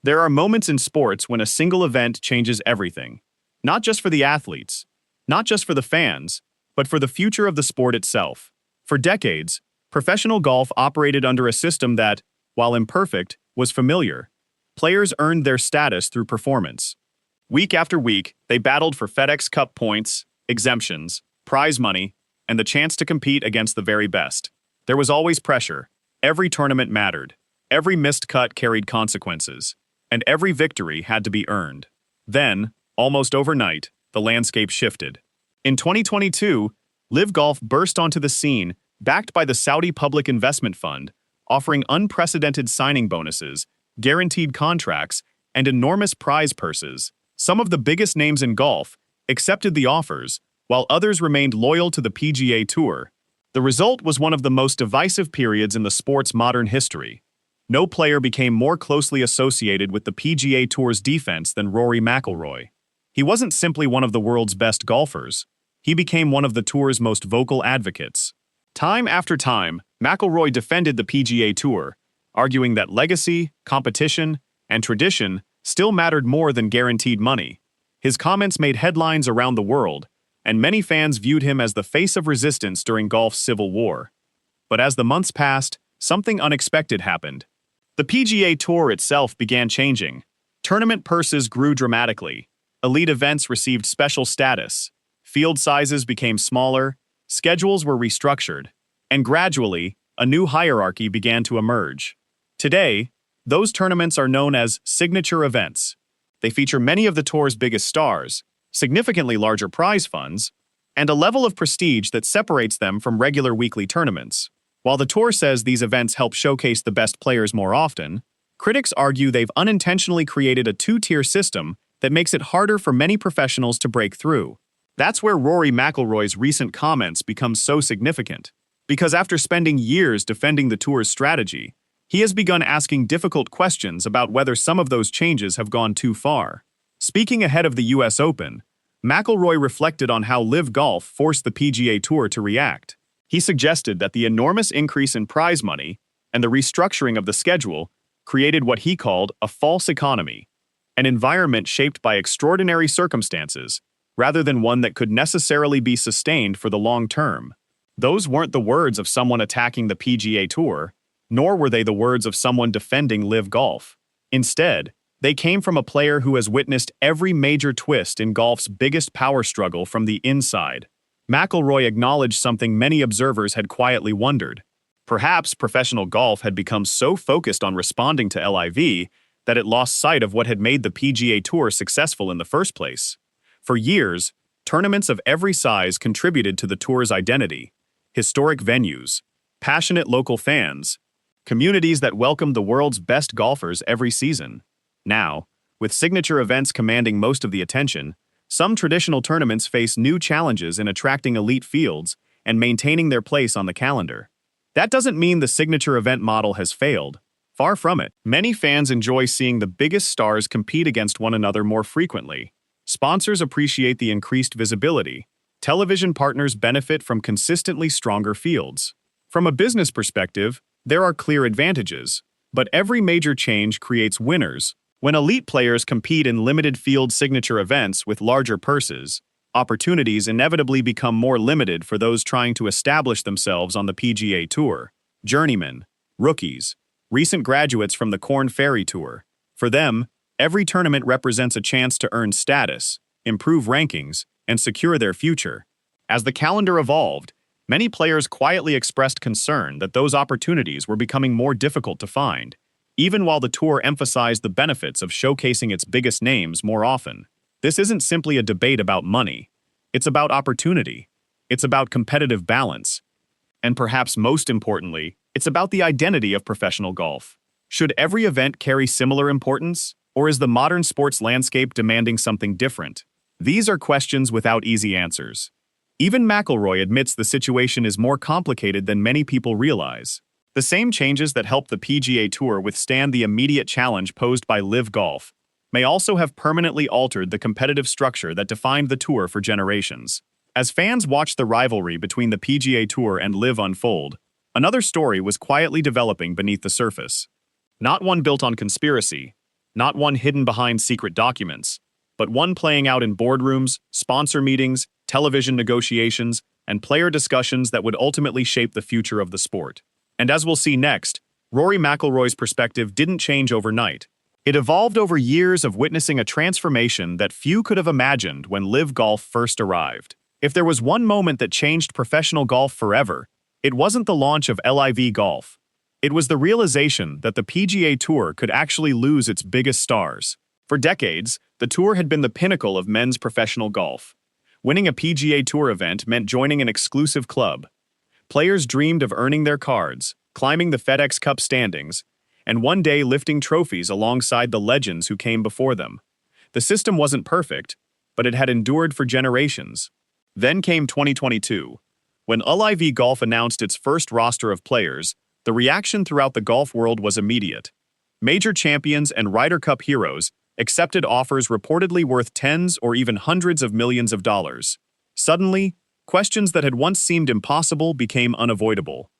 There are moments in sports when a single event changes everything. Not just for the athletes, not just for the fans, but for the future of the sport itself. For decades, professional golf operated under a system that, while imperfect, was familiar. Players earned their status through performance. Week after week, they battled for FedEx Cup points, exemptions, prize money, and the chance to compete against the very best. There was always pressure. Every tournament mattered. Every missed cut carried consequences. And every victory had to be earned. Then, almost overnight, the landscape shifted. In 2022, Live Golf burst onto the scene, backed by the Saudi Public Investment Fund, offering unprecedented signing bonuses, guaranteed contracts, and enormous prize purses. Some of the biggest names in golf accepted the offers, while others remained loyal to the PGA Tour. The result was one of the most divisive periods in the sport's modern history. No player became more closely associated with the PGA Tour's defense than Rory McIlroy. He wasn't simply one of the world's best golfers. He became one of the tour's most vocal advocates. Time after time, McIlroy defended the PGA Tour, arguing that legacy, competition, and tradition still mattered more than guaranteed money. His comments made headlines around the world, and many fans viewed him as the face of resistance during golf's civil war. But as the months passed, something unexpected happened. The PGA Tour itself began changing. Tournament purses grew dramatically. Elite events received special status. Field sizes became smaller. Schedules were restructured. And gradually, a new hierarchy began to emerge. Today, those tournaments are known as signature events. They feature many of the tour's biggest stars, significantly larger prize funds, and a level of prestige that separates them from regular weekly tournaments. While the tour says these events help showcase the best players more often, critics argue they've unintentionally created a two-tier system that makes it harder for many professionals to break through. That's where Rory McIlroy's recent comments become so significant. Because after spending years defending the tour's strategy, he has begun asking difficult questions about whether some of those changes have gone too far. Speaking ahead of the US Open, McIlroy reflected on how Live Golf forced the PGA Tour to react. He suggested that the enormous increase in prize money and the restructuring of the schedule created what he called a false economy, an environment shaped by extraordinary circumstances, rather than one that could necessarily be sustained for the long term. Those weren't the words of someone attacking the PGA Tour, nor were they the words of someone defending Live Golf. Instead, they came from a player who has witnessed every major twist in golf's biggest power struggle from the inside. McIlroy acknowledged something many observers had quietly wondered. Perhaps professional golf had become so focused on responding to LIV that it lost sight of what had made the PGA Tour successful in the first place. For years, tournaments of every size contributed to the tour's identity. Historic venues, passionate local fans, communities that welcomed the world's best golfers every season. Now, with signature events commanding most of the attention, some traditional tournaments face new challenges in attracting elite fields and maintaining their place on the calendar. That doesn't mean the signature event model has failed. Far from it. Many fans enjoy seeing the biggest stars compete against one another more frequently. Sponsors appreciate the increased visibility. Television partners benefit from consistently stronger fields. From a business perspective, there are clear advantages, but every major change creates winners. When elite players compete in limited field signature events with larger purses, opportunities inevitably become more limited for those trying to establish themselves on the PGA Tour. Journeymen, rookies, recent graduates from the Korn Ferry Tour. For them, every tournament represents a chance to earn status, improve rankings, and secure their future. As the calendar evolved, many players quietly expressed concern that those opportunities were becoming more difficult to find, even while the tour emphasized the benefits of showcasing its biggest names more often. This isn't simply a debate about money. It's about opportunity. It's about competitive balance. And perhaps most importantly, it's about the identity of professional golf. Should every event carry similar importance, or is the modern sports landscape demanding something different? These are questions without easy answers. Even McIlroy admits the situation is more complicated than many people realize. The same changes that helped the PGA Tour withstand the immediate challenge posed by Live Golf may also have permanently altered the competitive structure that defined the tour for generations. As fans watched the rivalry between the PGA Tour and Live unfold, another story was quietly developing beneath the surface. Not one built on conspiracy, not one hidden behind secret documents, but one playing out in boardrooms, sponsor meetings, television negotiations, and player discussions that would ultimately shape the future of the sport. And as we'll see next, Rory McIlroy's perspective didn't change overnight. It evolved over years of witnessing a transformation that few could have imagined when LIV Golf first arrived. If there was one moment that changed professional golf forever, it wasn't the launch of LIV Golf. It was the realization that the PGA Tour could actually lose its biggest stars. For decades, the Tour had been the pinnacle of men's professional golf. Winning a PGA Tour event meant joining an exclusive club. Players dreamed of earning their cards, climbing the FedEx Cup standings, and one day lifting trophies alongside the legends who came before them. The system wasn't perfect, but it had endured for generations. Then came 2022. When LIV Golf announced its first roster of players, the reaction throughout the golf world was immediate. Major champions and Ryder Cup heroes accepted offers reportedly worth tens or even hundreds of millions of dollars. Suddenly, questions that had once seemed impossible became unavoidable.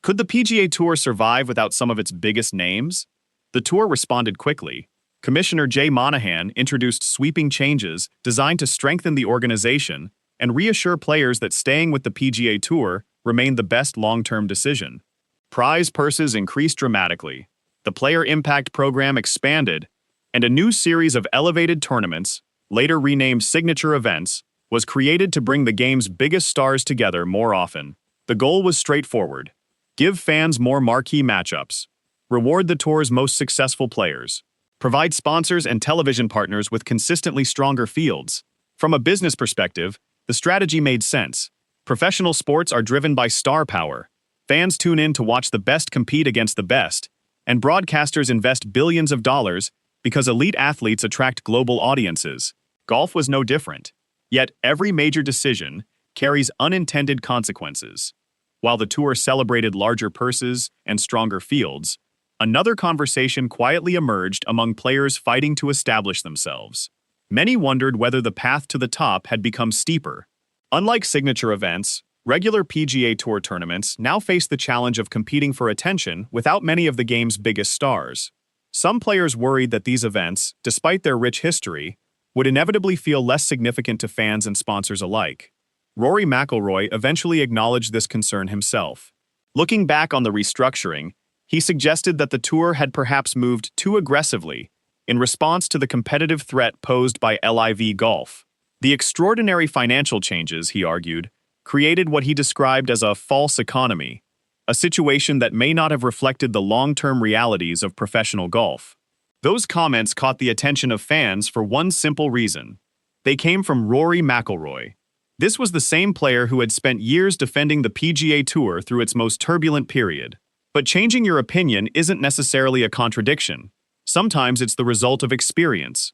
Could the PGA Tour survive without some of its biggest names? The Tour responded quickly. Commissioner Jay Monahan introduced sweeping changes designed to strengthen the organization and reassure players that staying with the PGA Tour remained the best long-term decision. Prize purses increased dramatically, the Player Impact Program expanded, and a new series of elevated tournaments, later renamed signature events, was created to bring the game's biggest stars together more often. The goal was straightforward: give fans more marquee matchups, reward the Tour's most successful players, provide sponsors and television partners with consistently stronger fields. From a business perspective, the strategy made sense. Professional sports are driven by star power. Fans tune in to watch the best compete against the best, and broadcasters invest billions of dollars because elite athletes attract global audiences. Golf was no different. Yet every major decision carries unintended consequences. While the Tour celebrated larger purses and stronger fields, another conversation quietly emerged among players fighting to establish themselves. Many wondered whether the path to the top had become steeper. Unlike signature events, regular PGA Tour tournaments now face the challenge of competing for attention without many of the game's biggest stars. Some players worried that these events, despite their rich history, would inevitably feel less significant to fans and sponsors alike. Rory McIlroy eventually acknowledged this concern himself. Looking back on the restructuring, he suggested that the Tour had perhaps moved too aggressively in response to the competitive threat posed by LIV Golf. The extraordinary financial changes, he argued, created what he described as a false economy, a situation that may not have reflected the long-term realities of professional golf. Those comments caught the attention of fans for one simple reason. They came from Rory McIlroy. This was the same player who had spent years defending the PGA Tour through its most turbulent period. But changing your opinion isn't necessarily a contradiction. Sometimes it's the result of experience.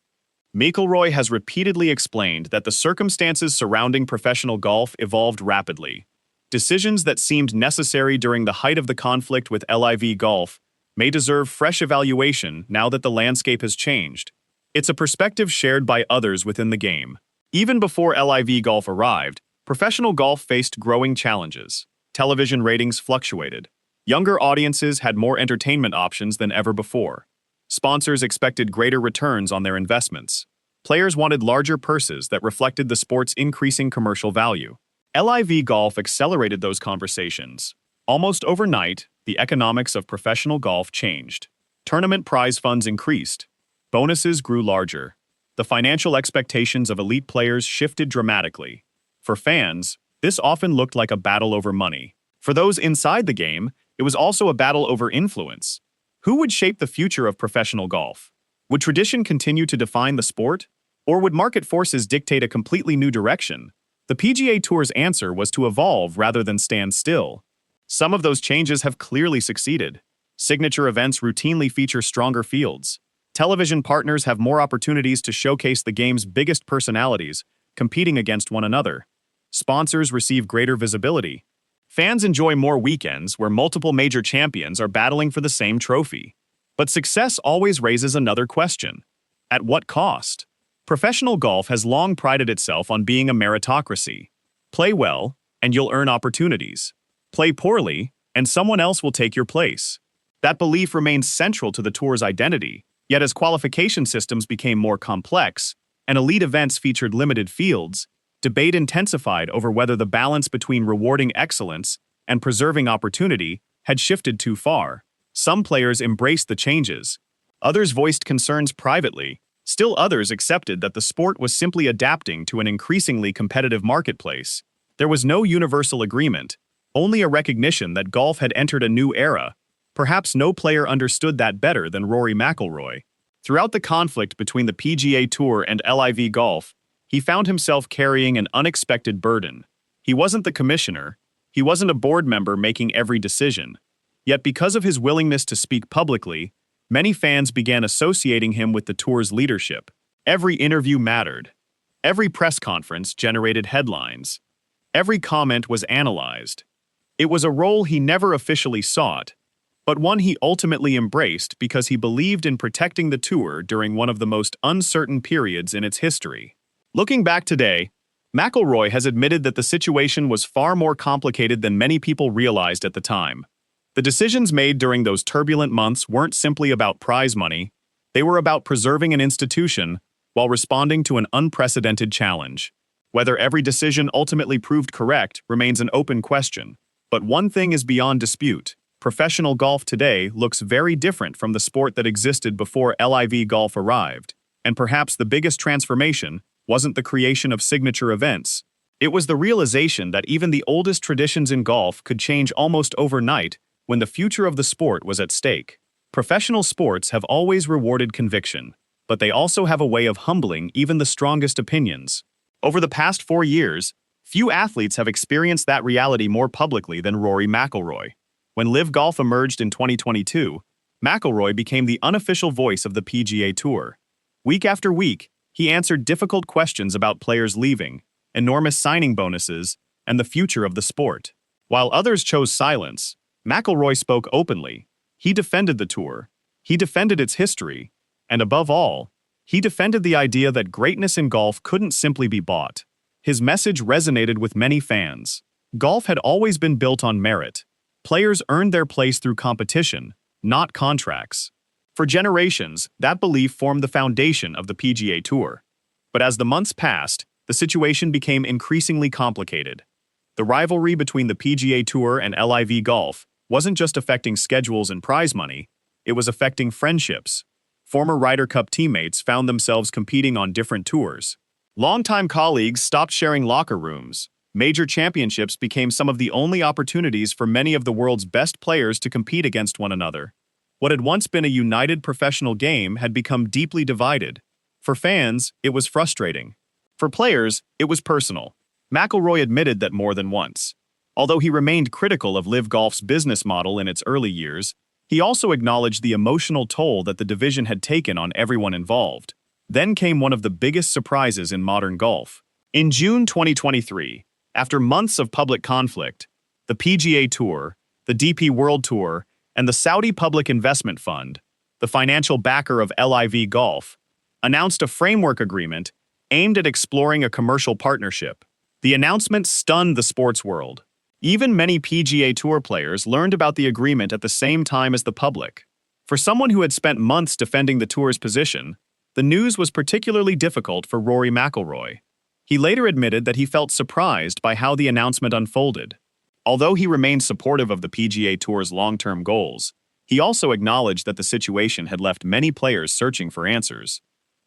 McIlroy has repeatedly explained that the circumstances surrounding professional golf evolved rapidly. Decisions that seemed necessary during the height of the conflict with LIV Golf may deserve fresh evaluation now that the landscape has changed. It's a perspective shared by others within the game. Even before LIV Golf arrived, professional golf faced growing challenges. Television ratings fluctuated. Younger audiences had more entertainment options than ever before. Sponsors expected greater returns on their investments. Players wanted larger purses that reflected the sport's increasing commercial value. LIV Golf accelerated those conversations. Almost overnight, the economics of professional golf changed. Tournament prize funds increased. Bonuses grew larger. The financial expectations of elite players shifted dramatically. For fans, this often looked like a battle over money. For those inside the game, it was also a battle over influence. Who would shape the future of professional golf? Would tradition continue to define the sport? Or would market forces dictate a completely new direction? The PGA Tour's answer was to evolve rather than stand still. Some of those changes have clearly succeeded. Signature events routinely feature stronger fields. Television partners have more opportunities to showcase the game's biggest personalities, competing against one another. Sponsors receive greater visibility. Fans enjoy more weekends where multiple major champions are battling for the same trophy. But success always raises another question. At what cost? Professional golf has long prided itself on being a meritocracy. Play well, and you'll earn opportunities. Play poorly, and someone else will take your place. That belief remains central to the Tour's identity. Yet as qualification systems became more complex and elite events featured limited fields, debate intensified over whether the balance between rewarding excellence and preserving opportunity had shifted too far. Some players embraced the changes. Others voiced concerns privately. Still others accepted that the sport was simply adapting to an increasingly competitive marketplace. There was no universal agreement, only a recognition that golf had entered a new era. Perhaps no player understood that better than Rory McIlroy. Throughout the conflict between the PGA Tour and LIV Golf, he found himself carrying an unexpected burden. He wasn't the commissioner. He wasn't a board member making every decision. Yet because of his willingness to speak publicly, many fans began associating him with the tour's leadership. Every interview mattered. Every press conference generated headlines. Every comment was analyzed. It was a role he never officially sought, but one he ultimately embraced because he believed in protecting the tour during one of the most uncertain periods in its history. Looking back today, McIlroy has admitted that the situation was far more complicated than many people realized at the time. The decisions made during those turbulent months weren't simply about prize money, they were about preserving an institution while responding to an unprecedented challenge. Whether every decision ultimately proved correct remains an open question, but one thing is beyond dispute. Professional golf today looks very different from the sport that existed before LIV Golf arrived, and perhaps the biggest transformation wasn't the creation of signature events. It was the realization that even the oldest traditions in golf could change almost overnight when the future of the sport was at stake. Professional sports have always rewarded conviction, but they also have a way of humbling even the strongest opinions. Over the past 4 years, few athletes have experienced that reality more publicly than Rory McIlroy. When LIV Golf emerged in 2022, McIlroy became the unofficial voice of the PGA Tour. Week after week, he answered difficult questions about players leaving, enormous signing bonuses, and the future of the sport. While others chose silence, McIlroy spoke openly. He defended the tour. He defended its history. And above all, he defended the idea that greatness in golf couldn't simply be bought. His message resonated with many fans. Golf had always been built on merit. Players earned their place through competition, not contracts. For generations, that belief formed the foundation of the PGA Tour. But as the months passed, the situation became increasingly complicated. The rivalry between the PGA Tour and LIV Golf wasn't just affecting schedules and prize money, it was affecting friendships. Former Ryder Cup teammates found themselves competing on different tours. Longtime colleagues stopped sharing locker rooms. Major championships became some of the only opportunities for many of the world's best players to compete against one another. What had once been a united professional game had become deeply divided. For fans, it was frustrating. For players, it was personal. McIlroy admitted that more than once. Although he remained critical of LIV Golf's business model in its early years, he also acknowledged the emotional toll that the division had taken on everyone involved. Then came one of the biggest surprises in modern golf. In June 2023, after months of public conflict, the PGA Tour, the DP World Tour, and the Saudi Public Investment Fund, the financial backer of LIV Golf, announced a framework agreement aimed at exploring a commercial partnership. The announcement stunned the sports world. Even many PGA Tour players learned about the agreement at the same time as the public. For someone who had spent months defending the tour's position, the news was particularly difficult for Rory McIlroy. He later admitted that he felt surprised by how the announcement unfolded. Although he remained supportive of the PGA Tour's long-term goals, he also acknowledged that the situation had left many players searching for answers.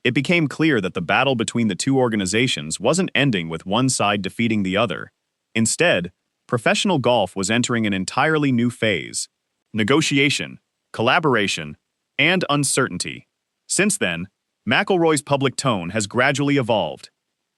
It became clear that the battle between the two organizations wasn't ending with one side defeating the other. Instead, professional golf was entering an entirely new phase: negotiation, collaboration, and uncertainty. Since then, McIlroy's public tone has gradually evolved.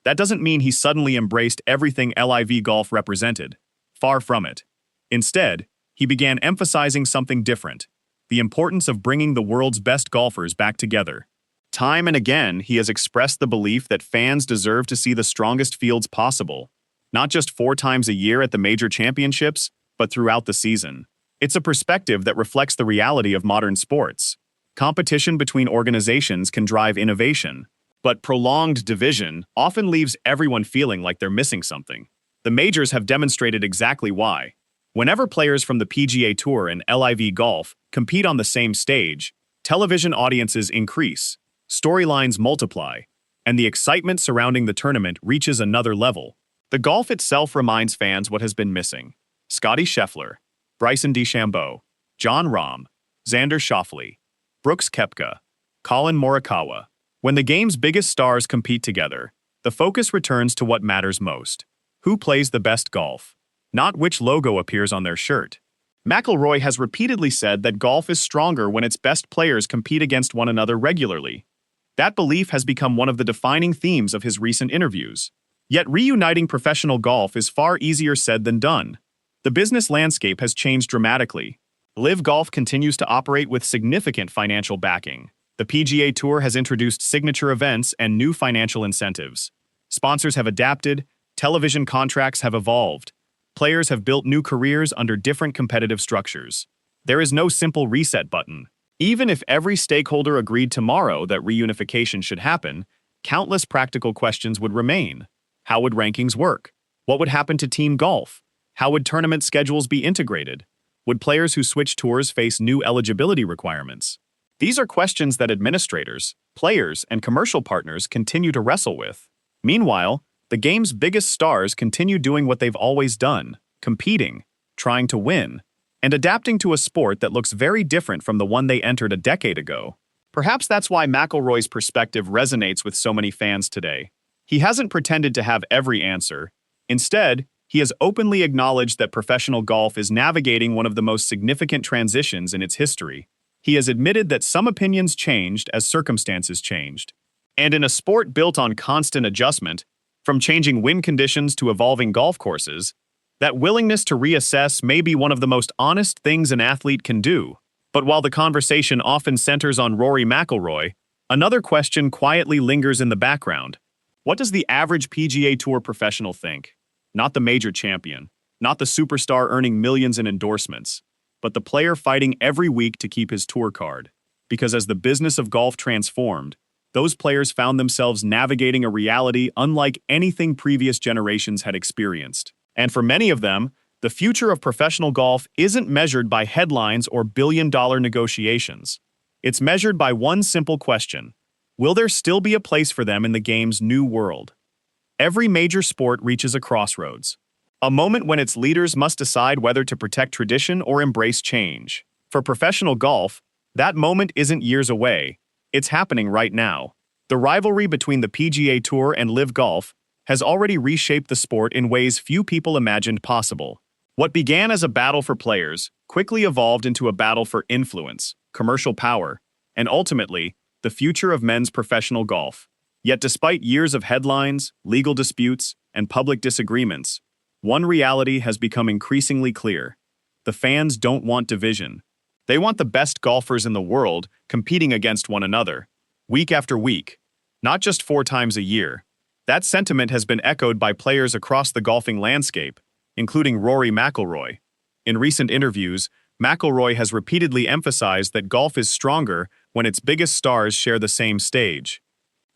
That doesn't mean he suddenly embraced everything LIV Golf represented. Far from it. Instead, he began emphasizing something different: the importance of bringing the world's best golfers back together. Time and again, he has expressed the belief that fans deserve to see the strongest fields possible, not just 4 times a year at the major championships, but throughout the season. It's a perspective that reflects the reality of modern sports. Competition between organizations can drive innovation, but prolonged division often leaves everyone feeling like they're missing something. The majors have demonstrated exactly why. Whenever players from the PGA Tour and LIV Golf compete on the same stage, Television audiences increase, storylines multiply, and the excitement surrounding the tournament reaches another level. The golf itself reminds fans what has been missing. Scottie Scheffler, Bryson DeChambeau, Jon Rahm, Xander Schauffele, Brooks Koepka, Colin Morikawa. When the game's biggest stars compete together, the focus returns to what matters most. Who plays the best golf? Not which logo appears on their shirt. McIlroy has repeatedly said that golf is stronger when its best players compete against one another regularly. That belief has become one of the defining themes of his recent interviews. Yet reuniting professional golf is far easier said than done. The business landscape has changed dramatically. LIV Golf continues to operate with significant financial backing. The PGA Tour has introduced signature events and new financial incentives. Sponsors have adapted, television contracts have evolved. Players have built new careers under different competitive structures. There is no simple reset button. Even if every stakeholder agreed tomorrow that reunification should happen, countless practical questions would remain. How would rankings work? What would happen to team golf? How would tournament schedules be integrated? Would players who switch tours face new eligibility requirements? These are questions that administrators, players, and commercial partners continue to wrestle with. Meanwhile, the game's biggest stars continue doing what they've always done, competing, trying to win, and adapting to a sport that looks very different from the one they entered a decade ago. Perhaps that's why McIlroy's perspective resonates with so many fans today. He hasn't pretended to have every answer. Instead, he has openly acknowledged that professional golf is navigating one of the most significant transitions in its history. He has admitted that some opinions changed as circumstances changed. And in a sport built on constant adjustment, from changing wind conditions to evolving golf courses, that willingness to reassess may be one of the most honest things an athlete can do. But while the conversation often centers on Rory McIlroy, another question quietly lingers in the background. What does the average PGA Tour professional think? Not the major champion, not the superstar earning millions in endorsements, but the player fighting every week to keep his tour card. Because as the business of golf transformed, those players found themselves navigating a reality unlike anything previous generations had experienced. And for many of them, the future of professional golf isn't measured by headlines or billion-dollar negotiations. It's measured by one simple question: will there still be a place for them in the game's new world? Every major sport reaches a crossroads, a moment when its leaders must decide whether to protect tradition or embrace change. For professional golf, that moment isn't years away. It's happening right now. The rivalry between the PGA Tour and LIV Golf has already reshaped the sport in ways few people imagined possible. What began as a battle for players quickly evolved into a battle for influence, commercial power, and ultimately, the future of men's professional golf. Yet despite years of headlines, legal disputes, and public disagreements, one reality has become increasingly clear. The fans don't want division. They want the best golfers in the world competing against one another, week after week, not just 4 times a year. That sentiment has been echoed by players across the golfing landscape, including Rory McIlroy. In recent interviews, McIlroy has repeatedly emphasized that golf is stronger when its biggest stars share the same stage.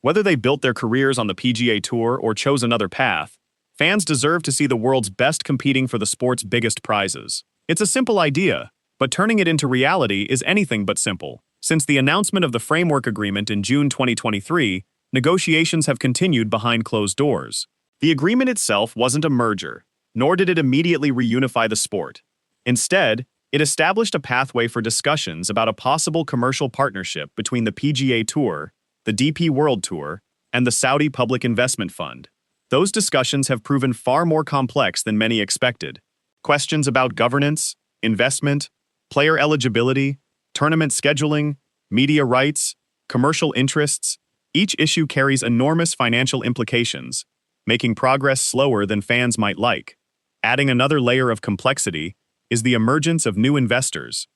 Whether they built their careers on the PGA Tour or chose another path, fans deserve to see the world's best competing for the sport's biggest prizes. It's a simple idea, but turning it into reality is anything but simple. Since the announcement of the framework agreement in June 2023, negotiations have continued behind closed doors. The agreement itself wasn't a merger, nor did it immediately reunify the sport. Instead, it established a pathway for discussions about a possible commercial partnership between the PGA Tour, the DP World Tour, and the Saudi Public Investment Fund. Those discussions have proven far more complex than many expected. Questions about governance, investment, player eligibility, tournament scheduling, media rights, commercial interests, each issue carries enormous financial implications, making progress slower than fans might like. Adding another layer of complexity is the emergence of new investors.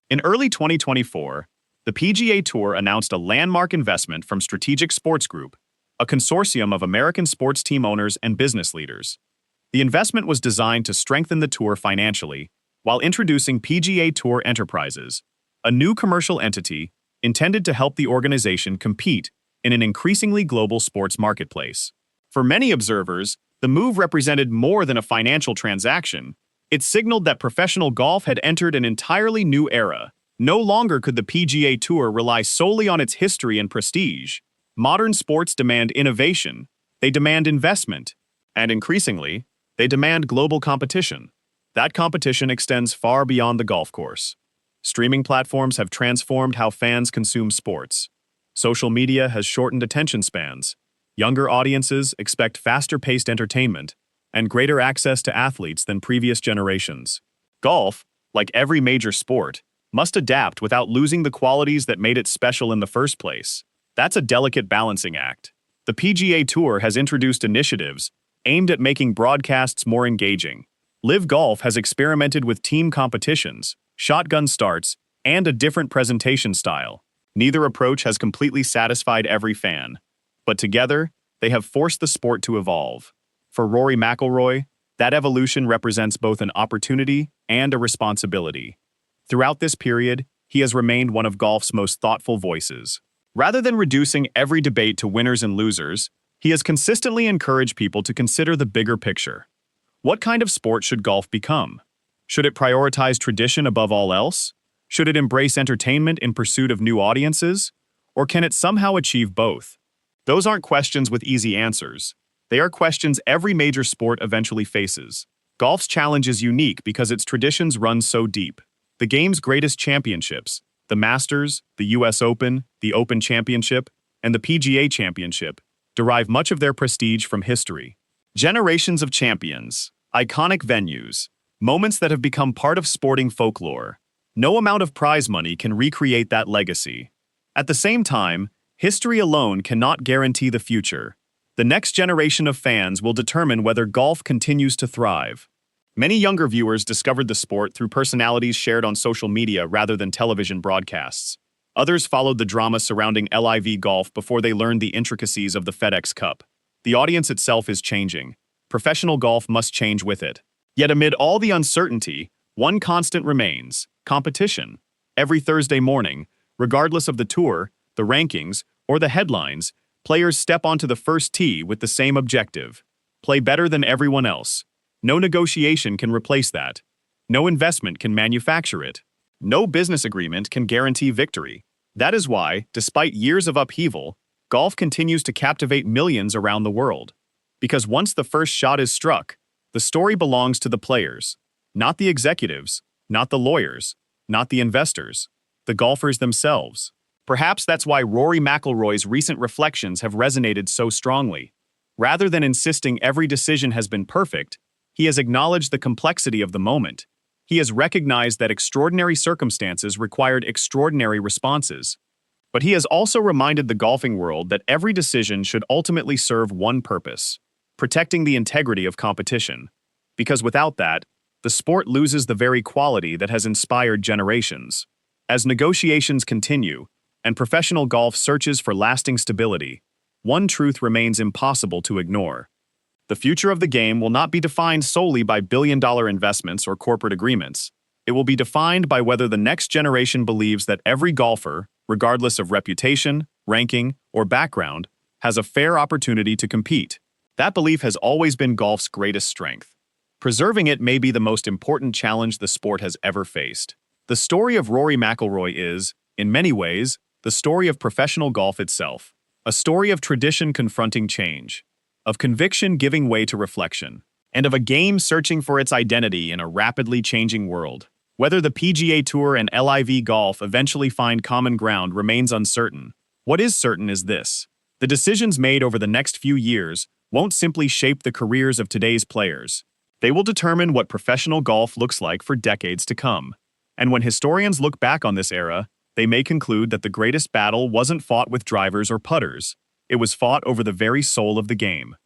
In early 2024, the PGA Tour announced a landmark investment from Strategic Sports Group, a consortium of American sports team owners and business leaders. The investment was designed to strengthen the tour financially while introducing PGA Tour Enterprises, a new commercial entity intended to help the organization compete in an increasingly global sports marketplace. For many observers, the move represented more than a financial transaction. It signaled that professional golf had entered an entirely new era, No longer could the PGA Tour rely solely on its history and prestige. Modern sports demand innovation, they demand investment, and increasingly, they demand global competition. That competition extends far beyond the golf course. Streaming platforms have transformed how fans consume sports. Social media has shortened attention spans. Younger audiences expect faster-paced entertainment and greater access to athletes than previous generations. Golf, like every major sport, must adapt without losing the qualities that made it special in the first place. That's a delicate balancing act. The PGA Tour has introduced initiatives aimed at making broadcasts more engaging. Live Golf has experimented with team competitions, shotgun starts, and a different presentation style. Neither approach has completely satisfied every fan, but together, they have forced the sport to evolve. For Rory McIlroy, that evolution represents both an opportunity and a responsibility. Throughout this period, he has remained one of golf's most thoughtful voices. Rather than reducing every debate to winners and losers, he has consistently encouraged people to consider the bigger picture. What kind of sport should golf become? Should it prioritize tradition above all else? Should it embrace entertainment in pursuit of new audiences? Or can it somehow achieve both? Those aren't questions with easy answers. They are questions every major sport eventually faces. Golf's challenge is unique because its traditions run so deep. The game's greatest championships, the Masters, the US Open, the Open Championship, and the PGA Championship, derive much of their prestige from history. Generations of champions, iconic venues, moments that have become part of sporting folklore. No amount of prize money can recreate that legacy. At the same time, history alone cannot guarantee the future. The next generation of fans will determine whether golf continues to thrive. Many younger viewers discovered the sport through personalities shared on social media rather than television broadcasts. Others followed the drama surrounding LIV golf before they learned the intricacies of the FedEx Cup. The audience itself is changing. Professional golf must change with it. Yet amid all the uncertainty, one constant remains: competition. Every Thursday morning, regardless of the tour, the rankings, or the headlines, players step onto the first tee with the same objective: play better than everyone else. No negotiation can replace that. No investment can manufacture it. No business agreement can guarantee victory. That is why, despite years of upheaval, golf continues to captivate millions around the world. Because once the first shot is struck, the story belongs to the players, not the executives, not the lawyers, not the investors, the golfers themselves. Perhaps that's why Rory McIlroy's recent reflections have resonated so strongly. Rather than insisting every decision has been perfect, he has acknowledged the complexity of the moment. He has recognized that extraordinary circumstances required extraordinary responses. But he has also reminded the golfing world that every decision should ultimately serve one purpose: protecting the integrity of competition. Because without that, the sport loses the very quality that has inspired generations. As negotiations continue, and professional golf searches for lasting stability, one truth remains impossible to ignore. The future of the game will not be defined solely by billion-dollar investments or corporate agreements. It will be defined by whether the next generation believes that every golfer, regardless of reputation, ranking, or background, has a fair opportunity to compete. That belief has always been golf's greatest strength. Preserving it may be the most important challenge the sport has ever faced. The story of Rory McIlroy is, in many ways, the story of professional golf itself. A story of tradition confronting change, of conviction giving way to reflection, and of a game searching for its identity in a rapidly changing world. Whether the PGA Tour and LIV golf eventually find common ground remains uncertain. What is certain is this: the decisions made over the next few years won't simply shape the careers of today's players. They will determine what professional golf looks like for decades to come. And when historians look back on this era, they may conclude that the greatest battle wasn't fought with drivers or putters. It was fought over the very soul of the game.